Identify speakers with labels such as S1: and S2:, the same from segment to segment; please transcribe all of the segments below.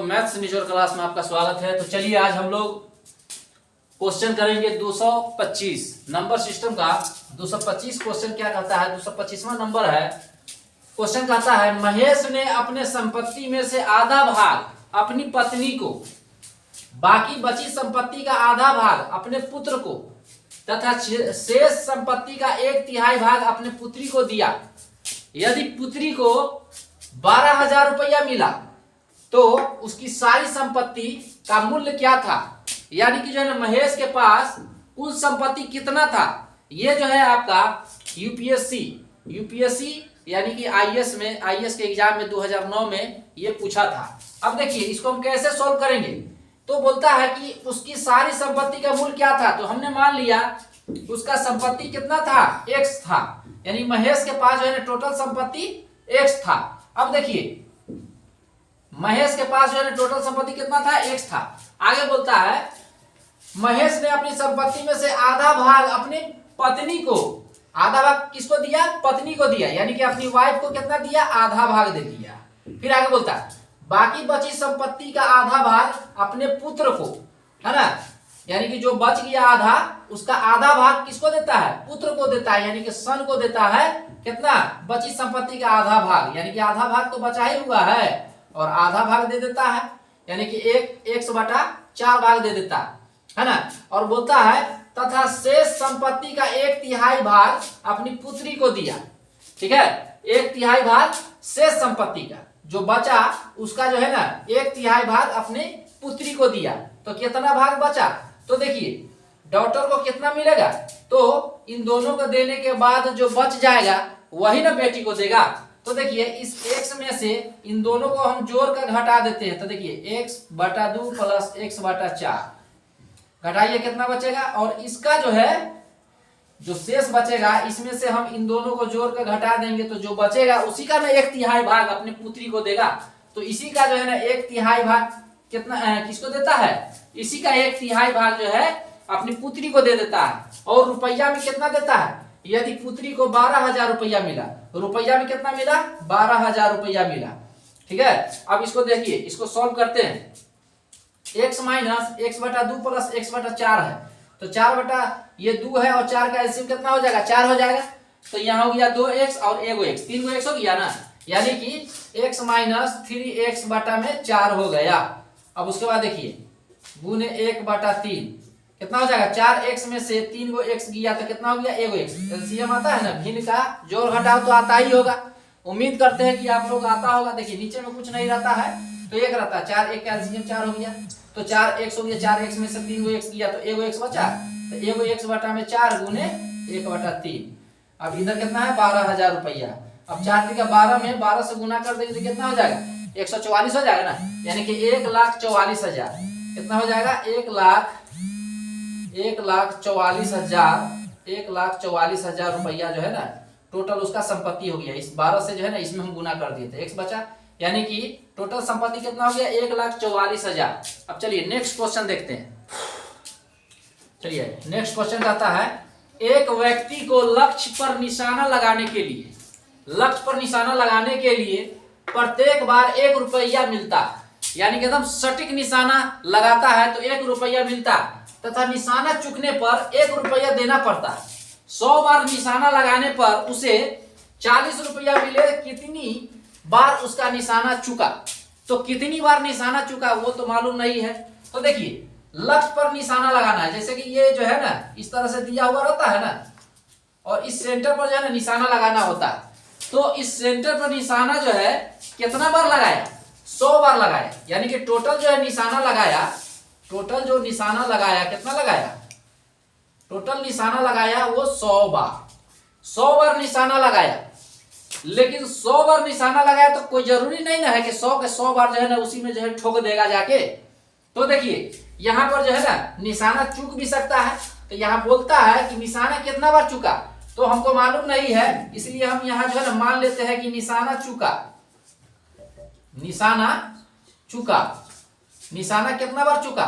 S1: Maths निचोड़ class में आपका स्वागत है। तो चलिए आज हम लोग क्वेश्चन करेंगे 225 नंबर सिस्टम का। 225 क्वेश्चन क्या कहता है, 225वां नंबर है। क्वेश्चन कहता है महेश ने अपने संपत्ति में से आधा भाग अपनी पत्नी को, बाकी बची संपत्ति का आधा भाग अपने पुत्र को तथा शेष संपत्ति का 1/3 भाग अपने पुत्री को दिया। यदि पुत्री को 12,000 रुपया मिला तो उसकी सारी संपत्ति का मूल्य क्या था। यानी कि जो है ना महेश के पास कुल संपत्ति कितना था। ये जो है आपका यूपीएससी यानी कि आईएएस के एग्जाम में 2009 में ये पूछा था। अब देखिए इसको हम कैसे सॉल्व करेंगे। तो बोलता है कि उसकी सारी संपत्ति का मूल्य क्या था। तो हमने मान लिया उसका संपत्ति कितना था, x था। यानी महेश के पास जो है ना टोटल संपत्ति x था। अब देखिए महेश के पास जो है ना टोटल संपत्ति कितना था, x था। आगे बोलता है महेश ने अपनी संपत्ति में से आधा भाग अपनी पत्नी को, आधा भाग किसको दिया, पत्नी को दिया। यानी कि अपनी वाइफ को कितना दिया, आधा भाग दे दिया। फिर आगे बोलता है बाकी बची संपत्ति का आधा भाग अपने पुत्र को, है ना। यानी कि जो बच गया आधा, उसका आधा भाग किसको देता है, पुत्र को देता है। यानी कि सन को देता है कितना, बची संपत्ति का आधा भाग। यानी कि आधा भाग तो बचा ही हुआ है और आधा भाग दे देता है। यानी कि 1/4 भाग दे देता है ना। और बोलता है तथा शेष संपत्ति का 1/3 भाग अपनी पुत्री को दिया। ठीक है, 1/3 भाग शेष संपत्ति का जो बचा उसका जो है ना 1/3 भाग अपने पुत्री को दिया। तो कितना भाग बचा, तो देखिए डॉटर को कितना मिलेगा। तो इन दोनों को देने के बाद जो बच जाएगा वही ना बेटी को देगा। तो देखिए इस x में से इन दोनों को हम जोड़ कर घटा देते हैं। तो देखिए x/2 प्लस x/4 घटाइए कितना बचेगा। और इसका जो है जो शेष बचेगा इसमें से हम इन दोनों को जोड़ कर घटा देंगे। तो जो बचेगा उसी का ना 1/3 भाग अपने पुत्री को देगा। तो इसी का जो है ना 1/3 भाग कितना किसको देता है, इसी का 1/3 भाग जो है अपनी पुत्री को दे देता है। और रुपया में कितना देता है, यदि पुत्री को 12,000 रुपया मिला, रुपया में कितना मिला, 12,000 रुपया मिला। ठीक है, अब इसको देखिए, इसको सॉल्व करते हैं। x minus x/2 plus x/4 है। तो 4/2 है और 4 का एलसीएम कितना हो जाएगा, 4 हो जाएगा। तो यहाँ हो गया 2x और 1x, 3x हो गया ना। यानी कि x माइनस 3x/4 हो गया। अब उसके बाद देखिए गुने 1/3 कितना हो जाएगा, 4x में से 3 को x गया तो कितना हो गया, 1x। एलसीएम आता है ना, भिन्न का जोड़ घटाव तो आता ही होगा। उम्मीद करते हैं कि आप लोग आता होगा। देखिए नीचे में कुछ नहीं रहता है तो 1 रहता है, 4 1 का एलसीएम 4 हो गया। तो 4x हो गया, 4x में से 3 को x गया तो 1x बचा। तो 1x/4 गुने 1/3। अब इधर कितना है, 12,000 रुपया। अब 4 का 12 में 12 से गुना कर देंगे तो कितना हो जाएगा, 144 हो जाएगा ना। यानी कि 1,44,000 कितना हो जाएगा, 1,44,000 रुपया जो है ना टोटल उसका संपत्ति हो गया। इस 12 से जो है ना इसमें हम गुना कर दिए थे, x बचा। यानी कि टोटल संपत्ति कितना हो गया, 1,44,000। अब चलिए नेक्स्ट क्वेश्चन देखते हैं। चलिए नेक्स्ट क्वेश्चन कहता है एक व्यक्ति को लक्ष्य पर निशाना लगाने के लिए प्रत्येक बार 1 रुपया मिलता है। यानी कि एकदम सटीक निशाना लगाता है तो 1 रुपया मिलता है तथा निशाना चूकने पर 1 रुपया देना पड़ता है। 100 बार निशाना लगाने पर उसे 40 रुपया मिले। कितनी बार उसका निशाना चुका। तो कितनी बार निशाना चुका वो तो मालूम नहीं है। तो देखिए लक्ष्य पर निशाना लगाना है। जैसे कि ये जो है ना इस तरह से दिया हुआ रहता है ना, और इस सेंटर पर जो है ना निशाना लगाना होता है। तो इस सेंटर पर निशाना जो है कितना बार लगाया, 100 बार लगाया। यानी कि टोटल जो है निशाना लगाया, टोटल जो निशाना लगाया कितना लगाया, टोटल निशाना लगाया वो 100 बार। 100 बार निशाना लगाया। लेकिन 100 बार निशाना लगाया तो कोई जरूरी नहीं ना है कि 100 के 100 बार जो है ना उसी में जो है ठोक देगा जाके। तो देखिए यहाँ पर जो है ना निशाना चूक भी सकता है। तो यहाँ बोलता है कि निशाना कितना बार चुका, तो हमको मालूम नहीं है, इसलिए हम यहाँ जो है ना मान लेते हैं कि निशाना चुका। निशाना कितना बार चुका,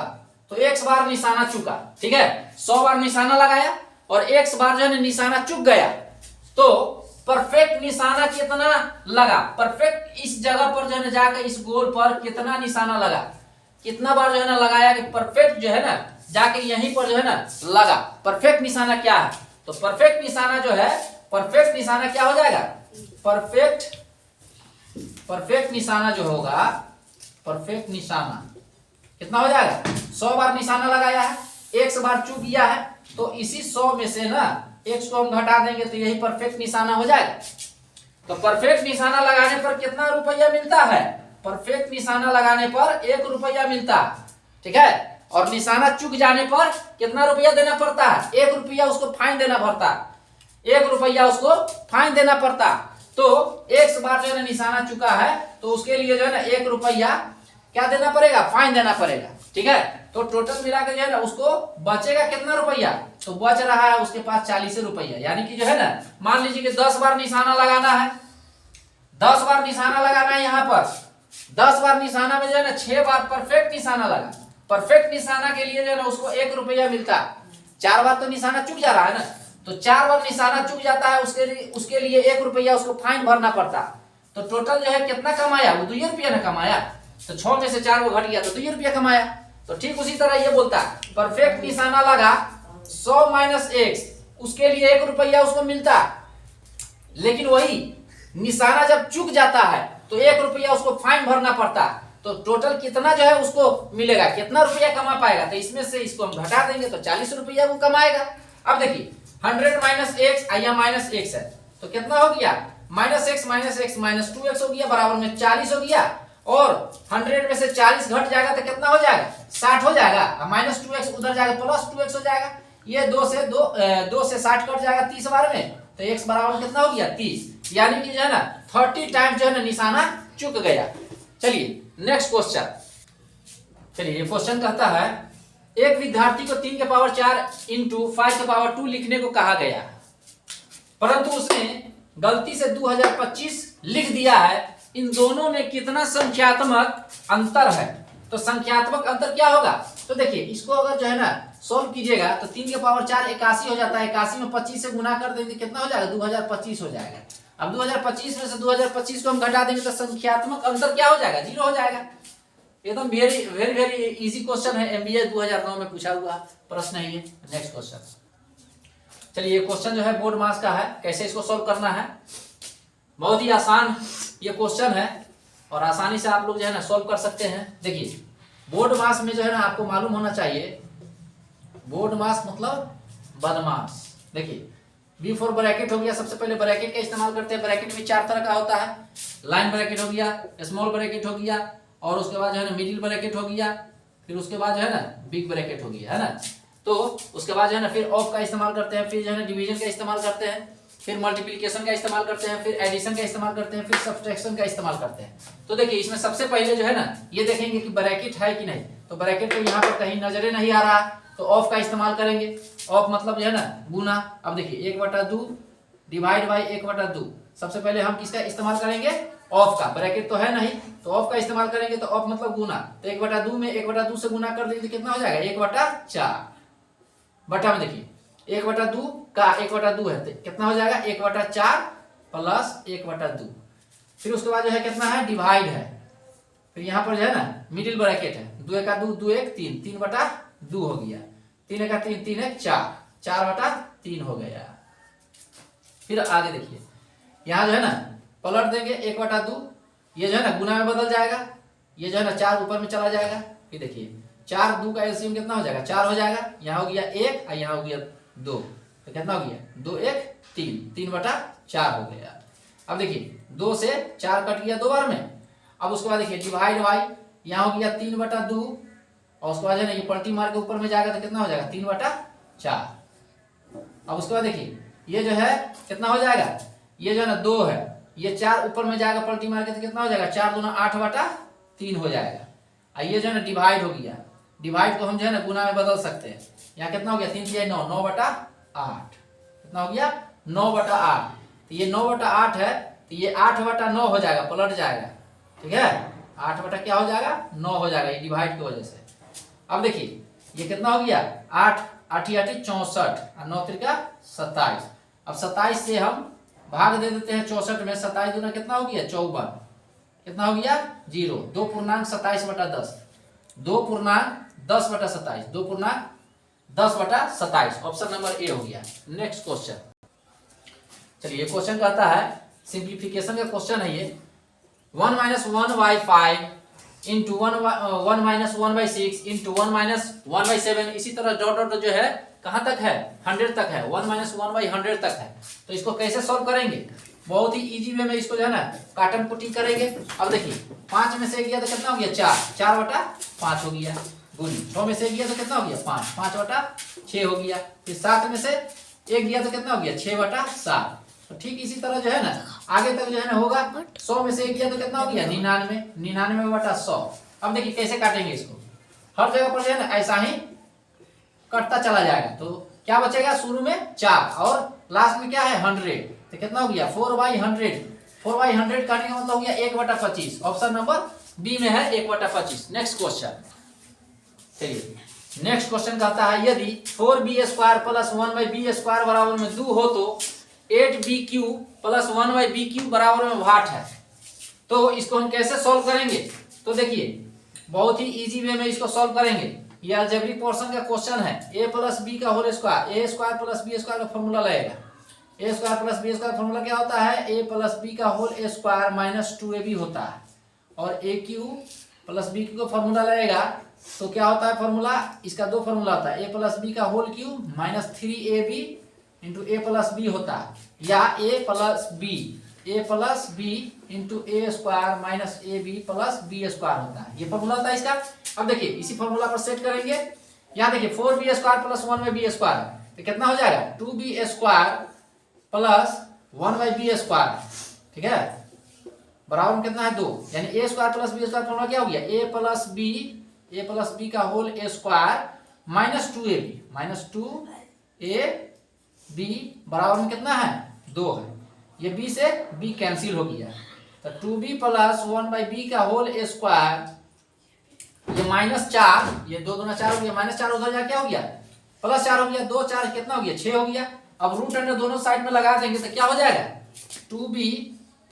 S1: तो x बार निशाना चुका। ठीक है, 100 बार निशाना लगाया और x बार जो है निशाना चुक गया। तो परफेक्ट निशाना कितना लगा, परफेक्ट इस जगह पर जो है ना जाकर इस गोल पर कितना निशाना लगा, कितना बार जो है ना लगाया कि परफेक्ट जो है ना जाके यहीं पर जो है ना लगा। परफेक्ट निशाना क्या है, तो परफेक्ट निशाना जो है, परफेक्ट निशाना क्या हो जाएगा, परफेक्ट निशाना जो होगा, परफेक्ट निशाना कितना हो जाएगा, 100 बार निशाना लगाया है, 100 बार चूक गया है, तो इसी 100 में से ना 1 को हम घटा देंगे तो यही परफेक्ट निशाना हो जाएगा। तो परफेक्ट निशाना लगाने पर कितना रुपया मिलता है, परफेक्ट निशाना लगाने पर 1 रुपया मिलता है, ठीक है। और निशाना चूक जाने पर कितना रुपया देना पड़ता है, 1 रुपया उसको फाइन देना पड़ता है, 1 रुपया उसको फाइन देना पड़ता। तो 1 बार जो है ना निशाना चुका है तो उसके लिए जो है ना 1 रुपया क्या देना पड़ेगा, फाइन देना पड़ेगा, ठीक है। तो टोटल मिला के जो है ना उसको बचेगा कितना रुपया, तो बच रहा है उसके पास 40 रुपया। यानी कि जो है ना मान लीजिए कि 10 बार निशाना लगाना है, 10 बार निशाना लगाना है, यहाँ पर 10 बार निशाना में जो है ना 6 बार परफेक्ट निशाना लगा, परफेक्ट निशाना के लिए जो है ना उसको 1 रुपया मिलता है। 4 बार तो निशाना चूक जा रहा है ना, तो 4 बार निशाना चूक जाता है, उसके लिए 1 रुपया उसको फाइन भरना पड़ता। तो टोटल जो है कितना कमाया, वो 2 रुपया ना कमाया, तो 6 में से 4 को घट गया तो 2 रुपया कमाया। तो ठीक उसी तरह ये बोलता है परफेक्ट निशाना लगा 100 माइनस x, उसके लिए 1 रुपया उसको मिलता, लेकिन वही निशाना जब चूक जाता है तो 1 रुपया उसको फाइन भरना पड़ता। तो टोटल कितना जो है उसको मिलेगा, कितना रुपया कमा पाएगा, तो इसमें से इसको हम घटा देंगे तो 40 रुपया वो कमाएगा। अब देखिए 100 माइनस एक्स, या माइनस एक्स है तो कितना हो गया, माइनस एक्स माइनस 2x हो गया, बराबर में 40 हो गया। और 100 में से 40 घट जाएगा तो कितना हो जाएगा, 60 हो जाएगा। अब माइनस 2x उधर जाएगा प्लस 2x हो जाएगा, ये 2 से 60 कट जाएगा 30 बार में, तो x बराबर कितना हो गया 30। यानी कि जो है ना 30 टाइम जो है ना निशाना चुक गया। चलिए नेक्स्ट क्वेश्चन, चलिए ये क्वेश्चन कहता है एक विद्यार्थी को 3 के पावर 4 इंटू 5 के पावर 2 लिखने को कहा गया, परंतु उसने गलती से 2025 लिख दिया है। इन दोनों में कितना संख्यात्मक अंतर है, तो संख्यात्मक अंतर क्या होगा, तो देखिए इसको अगर जो है ना सॉल्व कीजिएगा तो 3 के पावर 4 81 हो जाता है, 81 में 25 से गुना कर देंगे कितना हो जाएगा, 2025 हो जाएगा। अब 2025 में से 2025 को हम घटा देंगे तो संख्यात्मक अंतर क्या हो जाएगा, 0 हो जाएगा। एकदम very very very easy question है, एमबीए 2009 में पूछा हुआ प्रश्न है ये। नेक्स्ट क्वेश्चन, चलिए ये क्वेश्चन जो है बोर्ड मास का है, कैसे इसको सॉल्व करना है, बहुत ही आसान ये क्वेश्चन है और आसानी से आप लोग जो है ना सॉल्व कर सकते हैं। देखिए बोर्ड मास में जो है ना आपको मालूम होना चाहिए, बोर्ड मास मतलब बदमाश। देखिए B4 ब्रैकेट हो गया, सबसे पहले ब्रैकेट का इस्तेमाल करते हैं। ब्रैकेट भी 4 तरह का होता है, लाइन ब्रैकेट हो गया, स्मॉल ब्रैकेट हो गया, और उसके बाद जो है ना मिडिल ब्रैकेट हो गया, फिर उसके बाद जो है ना बिग ब्रैकेट हो गया, है ना। तो उसके बाद जो है ना फिर ऑफ का इस्तेमाल करते हैं, फिर जो है ना डिवीजन का इस्तेमाल करते हैं, फिर मल्टीप्लिकेशन का इस्तेमाल करते हैं, फिर एडिशन का इस्तेमाल करते हैं, फिर सब्सट्रैक्शन का इस्तेमाल करते हैं। तो देखिए इसमें सबसे पहले जो है ना ये देखेंगे कि ब्रैकेट है कि नहीं, तो ब्रैकेट तो यहाँ पर कहीं नजरे नहीं आ रहा, तो ऑफ का इस्तेमाल करेंगे। ऑफ मतलब जो है ना गुना। अब देखिए 1/2 डिवाइड बाई 1/2, सबसे पहले हम किसका इस्तेमाल करेंगे, ऑफ का, ब्रैकेट तो है नहीं तो ऑफ का इस्तेमाल करेंगे। तो ऑफ मतलब गुना, तो 1/2 में 1/2 से गुना कर देंगे तो कितना हो जाएगा 1/4, बटा में देखिए 1/2 का 1/2 है तो कितना हो जाएगा 1/4 प्लस 1/2। फिर उसके बाद जो है कितना है डिवाइड है, फिर यहाँ पर जो है ना मिडिल ब्रैकेट है, 2 1 2 2 1 3, 3/2 हो गया, 3 1 3 3 1 4, 4/3 हो गया। फिर आगे देखिए यहाँ जो है ना पलट देंगे 1/2, ये जो है ना गुना में बदल जाएगा, ये जो है ना 4 ऊपर में चला जाएगा। फिर देखिए 4 2 का एलसीएम कितना हो जाएगा 4 हो जाएगा, यहाँ हो गया 1 और यहाँ हो गया 2, तो कितना हो गया 2 1 3, 3/4 हो गया। अब देखिए 2 से 4 कट गया 2 बार में। अब उसके बाद देखिए डिवाइड बाई, यहाँ हो गया 3/2, और उसके बाद है ना ये पलटी मार के ऊपर में जाएगा तो कितना हो जाएगा 3/4। अब उसके बाद देखिए ये जो है कितना हो जाएगा, ये जो है ना 2 है, ये 4 ऊपर में जाएगा पलटी मार के तो कितना हो जाएगा 4 दूना 8/3 हो जाएगा। और ये जो है ना डिवाइड हो गया, डिवाइड को हम जो है ना गुना में बदल सकते हैं। यहाँ कितना हो गया 3 3 9, 9/8, कितना हो गया 9/8। तो ये 9/8 है तो ये 8/9 हो जाएगा, पलट जाएगा, ठीक है 8 क्या हो जाएगा 9 हो जाएगा, ये डिवाइड की वजह से। अब देखिए ये कितना हो गया 8 8 8 64 और 9 3 27। अब 27 से हम भाग दे देते हैं 64 में, 27 दूना कितना हो गया 54, कितना हो गया 0, 2.27/10, 2.10/27, 2.10/27, ऑप्शन नंबर ए हो गया। नेक्स्ट क्वेश्चन, चलिए क्वेश्चन कहता है सिंप्लीफिकेशन का क्वेश्चन है ये, 1 - 1/5 इंटू 1 - 1/6 इंटू 1 - 1/7, इसी तरह डॉट डॉट जो है कहाँ तक है 100 तक है, 1 - 1/100 तक है। तो इसको कैसे सॉल्व करेंगे, बहुत ही इजी वे में इसको जो है ना काटन पुटिंग करेंगे। अब देखिए 5 में से गया तो कितना हो गया 4, 4/5 हो गया, गुनी 6 में से गया तो कितना हो गया 5, 5/6 हो गया, फिर 7 में से 1 गया तो कितना हो गया 6/7। तो ठीक इसी तरह जो है ना आगे तक जो है ना होगा, 100 में से 1 गया तो कितना हो गया 99, 99/100। अब देखिए कैसे काटेंगे इसको, हर जगह पर जो है ना ऐसा ही कटता चला जाएगा। तो क्या बचेगा, शुरू में 4 और लास्ट में क्या है 100, तो कितना हो गया 4/100, 4/100 काटने का मतलब हो गया 1/25, ऑप्शन नंबर बी में है 1/25। नेक्स्ट क्वेश्चन, चलिए नेक्स्ट क्वेश्चन कहता है यदि 4b² + 1/b² बराबर में 2 हो तो 8bq + 1/bq बराबर में 8 है। तो इसको हम कैसे सॉल्व करेंगे, तो देखिए बहुत ही इजी वे में इसको सॉल्व करेंगे। ये अलजेब्रिक पोर्शन का क्वेश्चन है, a + b का होल स्क्वायर, a² + b² का फॉर्मूला लगेगा। a² + b² फॉर्मूला क्या होता है, a + b का होल स्क्वायर - 2ab होता है, और aq + bq का फॉर्मूला लगेगा तो क्या होता है फॉर्मूला, इसका दो फॉर्मूला होता है, a + b का whole cube -3ab into a + b होता है, या a + b into a² - ab + b² होता है, ये फॉर्मूला होता है इसका। अब देखिए इसी फॉर्मूला पर सेट करेंगे, यहाँ देखिए 4b² + 1/b² तो कितना हो जाएगा 2b² + 1/b², ठीक है, बराबर में कितना है 2, यानी a² + b² फॉर्मूला क्या हो गया a + b का होल स्क्वायर -2ab बराबर में कितना है 2 है, ये b से b कैंसिल हो गया, तो 2b + 1/b का होल स्क्वायर, ये -4, ये 2 दूना 4 हो गया, -4 उधर जा क्या हो गया +4 हो गया, 2 4 कितना हो गया 6 हो गया। अब रूट अंडर दोनों साइड में लगा देंगे तो क्या हो जाएगा 2b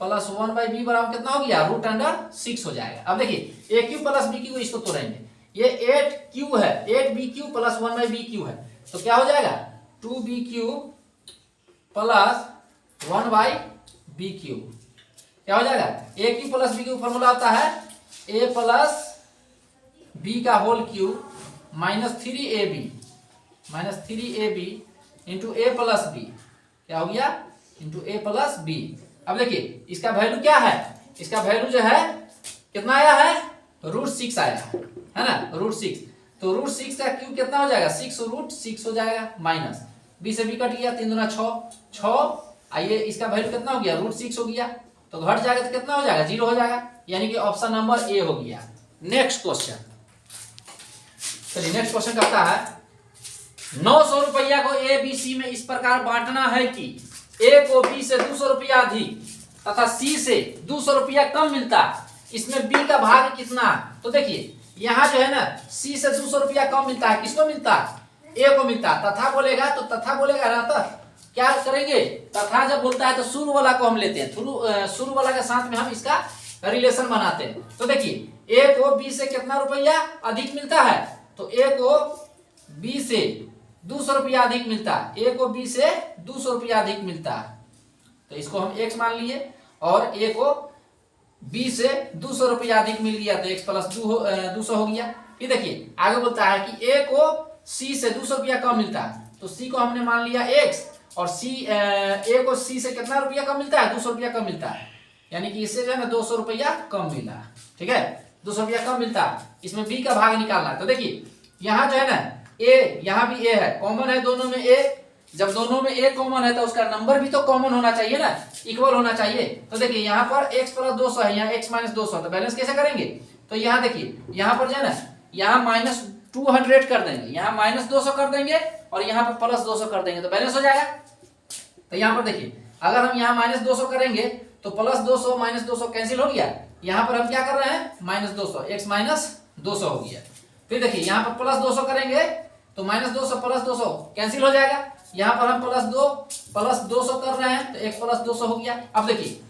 S1: + 1/b बराबर कितना हो गया √6 हो जाएगा। अब देखिए aq + bq को इसको तोड़ेंगे, ये 8q है, 8bq + 1/bq है, तो क्या हो जाएगा 2bq + 1/bq, क्या हो जाएगा aq + bq फॉर्मूला होता है a + b का whole cube -3ab into a + b, क्या हो गया इंटू a + b। अब देखिए इसका वैल्यू क्या है, इसका वैल्यू जो है कितना आया है √6 आया है ना, √6, तो √6 का क्यूब कितना हो जाएगा 6√6 हो जाएगा, माइनस b से b कट गया, 3 दूना 6, आइए इसका वैल्यू कितना हो गया √6 हो गया, तो घट जाएगा तो कितना हो जाएगा 0 हो जाएगा, यानी कि ऑप्शन नंबर ए हो गया। नेक्स्ट क्वेश्चन, चलिए नेक्स्ट क्वेश्चन कहता है 900 रुपया को ए बी सी में इस प्रकार बांटना है कि ए को बी से 200 रुपया अधिक तथा सी से 200 रुपया कम मिलता है, इसमें बी का भाग कितना। तो देखिए यहाँ जो है ना सी से 200 रुपया कम मिलता है, किसको मिलता है ए को मिलता है, तथा बोलेगा तो तथा बोलेगा ना, तो क्या करेंगे तथा जब बोलता है तो शुरू वाला को हम लेते हैं, शुरू वाला के साथ में हम इसका रिलेशन बनाते हैं। तो देखिए ए को बी से कितना रुपया अधिक मिलता है, तो ए को बी से 200 रुपया अधिक मिलता है, ए को बी से 200 रुपया अधिक मिलता है, तो इसको हम x मान लिए, और ए को बी से 200 रुपया अधिक मिल गया तो x + 200 हो गया। फिर देखिए आगे बोलता है कि ए को सी से 200 रुपया कम मिलता है, तो सी को हमने मान लिया x, और ए को सी से कितना रुपया कम मिलता है 200 रुपया कम मिलता है, यानी कि इससे जो है ना 200 रुपया कम मिला, ठीक है 200 रुपया कम मिलता है, इसमें बी का भाग निकालना है। तो देखिए यहाँ जो है ना ए, यहाँ भी ए है, कॉमन है दोनों में ए, जब दोनों में ए कॉमन है तो उसका नंबर भी तो कॉमन होना चाहिए ना, इक्वल होना चाहिए। तो देखिए यहाँ पर x + 200 है, यहाँ x - 200, तो बैलेंस कैसे करेंगे, तो यहाँ देखिए यहाँ पर जो है ना यहाँ -200 कर देंगे, यहाँ -200 कर देंगे, और यहाँ पर +200 कर देंगे, तो बैलेंस हो जाएगा। तो यहाँ पर देखिए अगर हम यहाँ -200 करेंगे तो +200 -200 कैंसिल हो गया, यहाँ पर हम क्या कर रहे हैं -200, x - 200 हो गया। फिर देखिए यहाँ पर +200 करेंगे तो -200 + 200 कैंसिल हो जाएगा, यहाँ पर हम प्लस 200 कर रहे हैं, तो 1 प्लस 200 हो गया। अब देखिए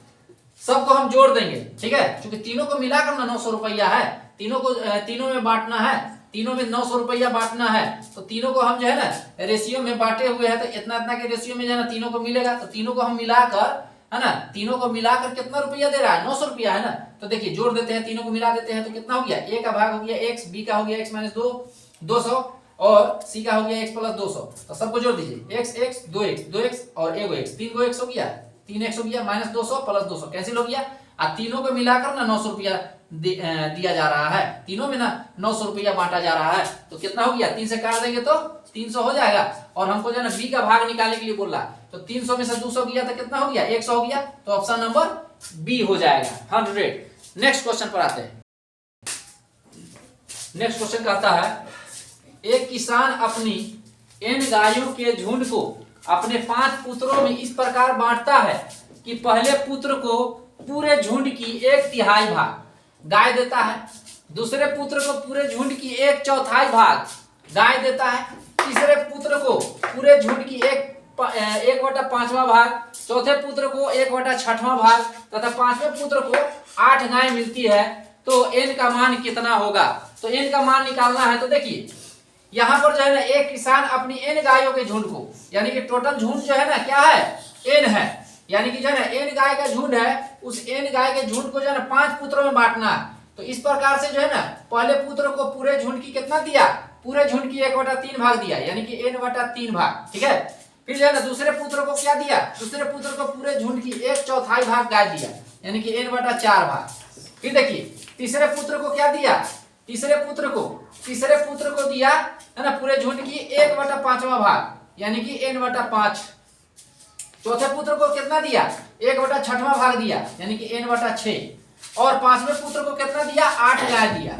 S1: सबको हम जोड़ देंगे, ठीक है, क्योंकि तीनों को मिलाकर ना 900 रुपया है, तीनों में बांटना है, तीनों में 900 रुपया बांटना है, तो तीनों को हम जो है ना रेशियो में बांटे हुए हैं, तो इतना इतना के रेशियो में जो है ना तीनों को मिलेगा, तो तीनों को हम मिलाकर, है ना, तीनों को मिलाकर कितना रुपया दे रहा है, 900 रुपया है ना। तो देखिए जोड़ देते हैं, तीनों को मिला देते हैं, तो कितना हो गया, ए का भाग हो गया x, बी का हो गया x माइनस 200 और सी का हो गया x प्लस 200। तो सबको जोड़ दीजिए, x 2x और एगो x, 3 गो x हो गया, 3x हो गया, माइनस 200 प्लस 200 कैंसिल हो गया, और तीनों को मिलाकर ना 900 रुपया दिया जा रहा है, तीनों में ना 900 रुपया बांटा जा रहा है। तो कितना हो गया, 3 से काट देंगे तो 300 हो जाएगा, और हमको जो है ना बी का भाग निकालने के लिए बोल रहा है, तो 300 में से 200 गया तो कितना हो गया, 100 हो गया, तो ऑप्शन नंबर बी हो जाएगा 100। नेक्स्ट क्वेश्चन पर आते हैं। नेक्स्ट क्वेश्चन कहता है एक किसान अपनी n गायों के झुंड को अपने 5 पुत्रों में इस प्रकार बांटता है कि पहले पुत्र को पूरे झुंड की 1/3 भाग गाय देता है, दूसरे पुत्र को पूरे झुंड की 1/4 भाग गाय देता है, तीसरे पुत्र को पूरे झुंड की 1/5वां भाग, चौथे पुत्र को 1/6वां भाग तथा 5वें पुत्र को 8 गाय मिलती है, तो n का मान कितना होगा। तो n का मान निकालना है। तो देखिए यहाँ पर जो है ना एक किसान अपनी n गायों के झुंड को, यानी कि टोटल झुंड जो है ना क्या है, n है, यानी कि जो है ना n गाय का झुंड है, उस n गाय के झुंड को जो है ना 5 पुत्रों में बांटना है। तो इस प्रकार से जो है ना पहले पुत्र को पूरे झुंड की कितना दिया, पूरे झुंड की 1/3 भाग दिया, यानी कि n/3 भाग, ठीक है। फिर जो है ना दूसरे पुत्र को क्या दिया, दूसरे पुत्र को पूरे झुंड की 1/4 भाग गाय दिया, यानी कि n/4 भाग। फिर देखिए तीसरे पुत्र को क्या दिया, तीसरे पुत्र को दिया है ना पूरे झुंड की 1/5वां भाग, यानी कि n/5। चौथे पुत्र को कितना दिया, 1/6वां भाग दिया, यानी कि n/6, और 5वें पुत्र को कितना दिया, 8 गाय दिया,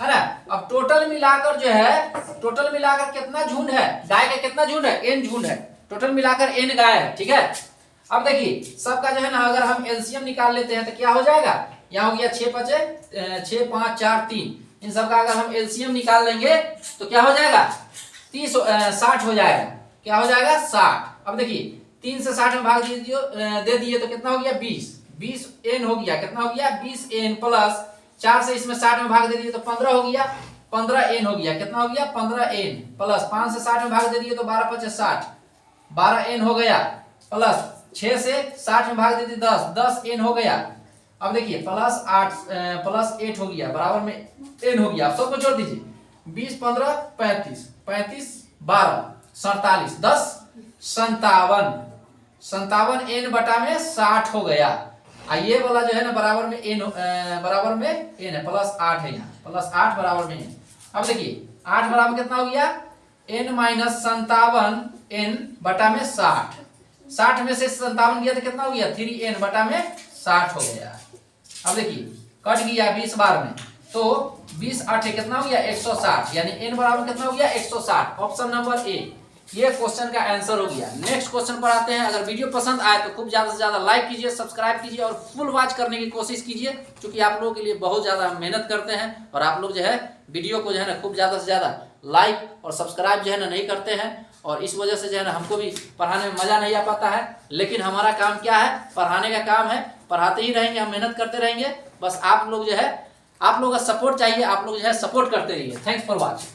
S1: है ना। अब टोटल मिलाकर जो है, टोटल मिलाकर कितना झुंड है, गाय का कितना झुंड है, n झुंड है, टोटल मिलाकर n गाय है, ठीक है। अब देखिए सबका जो है ना अगर हम एलसीएम निकाल लेते हैं तो क्या हो जाएगा, यहाँ हो गया 6 5 4 3, इन सब का अगर हम एलसीएम निकाल लेंगे तो क्या हो जाएगा, 60 हो जाएगा, क्या हो जाएगा 60। अब देखिए 3 से 60 में भाग दे दिए तो कितना हो गया 20 n हो गया, कितना हो गया 20 n प्लस 4 से इसमें 60 में भाग दे दिए तो 15 हो गया, 15 n हो गया, कितना हो गया 15 n प्लस 5 से 60 में भाग दे दिए तो 12 5 60, 12 n हो गया, प्लस 6 से 60 में भाग दे दिए 10 n हो गया। अब देखिए प्लस 8 हो गया, बराबर में n हो गया। सबको जोड़ दीजिए, 20 15 35 12 47 10 57 n बटा में 60 हो गया। ये वाला जो है ना बराबर में n है, प्लस 8 है, यहाँ प्लस 8 बराबर में n। अब देखिए 8 बराबर कितना हो गया, n माइनस 57 n बटा में 60 में से 57 गया तो कितना हो गया 3n बटा में 60 हो गया। अब देखिए कट गया 20 बार में, तो 20 8 कितना हो गया 160, यानी n बराबर कितना हो गया 160, ऑप्शन नंबर ए ये क्वेश्चन का आंसर हो गया। नेक्स्ट क्वेश्चन पर आते हैं। अगर वीडियो पसंद आए तो खूब ज्यादा से ज्यादा लाइक कीजिए, सब्सक्राइब कीजिए और फुल वॉच करने की कोशिश कीजिए, क्योंकि आप लोगों के लिए बहुत ज्यादा मेहनत करते हैं और आप लोग जो है वीडियो को जो है ना खूब ज्यादा से ज्यादा लाइक और सब्सक्राइब जो है ना नहीं करते हैं, और इस वजह से जो है ना हमको भी पढ़ाने में मजा नहीं आ पाता है। लेकिन हमारा काम क्या है, पढ़ाने का काम है, पढ़ाते ही रहेंगे, हम मेहनत करते रहेंगे। बस आप लोग जो है, आप लोगों का सपोर्ट चाहिए, आप लोग जो है सपोर्ट करते रहिए। Thanks for watching.